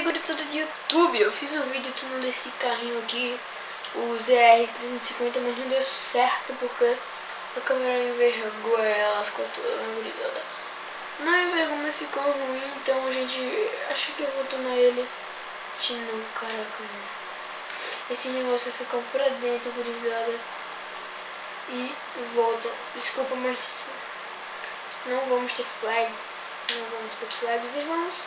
gurizada de YouTube, eu fiz um vídeo tudo desse carrinho aqui, o ZR350, mas não deu certo porque a câmera envergou ela, lascou toda, né, gurizada? Não envergou, mas ficou ruim, então a gente, acho que eu vou tornar ele de novo, caraca, mano. Esse negócio ficou pra dentro, gurizada, e volta. Desculpa, mas não vamos ter flags, e vamos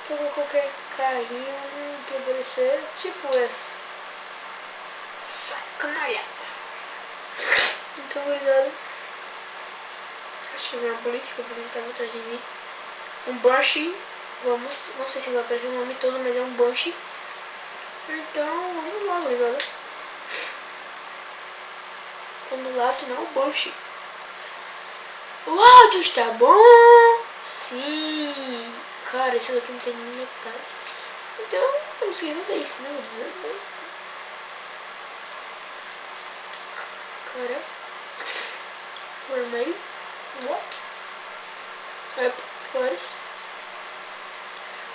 pegar qualquer carrinho que aparecer, tipo esse. Sacanagem. Então, gurizada, acho que veio a polícia, que a polícia tava atrás de mim. Um Banshee, vamos, não sei se vai aparecer o nome todo, mas é um Banshee. Então, vamos lá, gurizada. Vamos lá, tornar o Banshee. O áudio está bom? Sim. Cara, esse daqui não tem nem metade. Então, vamos seguir fazer isso, né, gurizada? Caraca. Vermelho. What? Cores.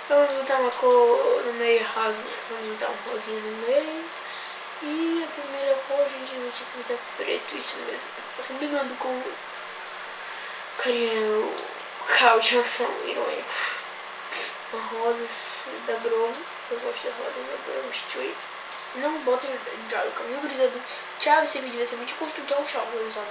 Vamos botar uma cor no meio rosinha. Vamos botar um rosinha no meio. E a primeira cor a gente vai pintar preto, isso mesmo. Tá combinando com o Caudiação irônico. A rosas da Grove. Eu gosto da rosa da Grove Street. Não botem hidráulica, viu, gurizada? Tchau, esse vídeo vai ser muito curto. Tchau, gurizada.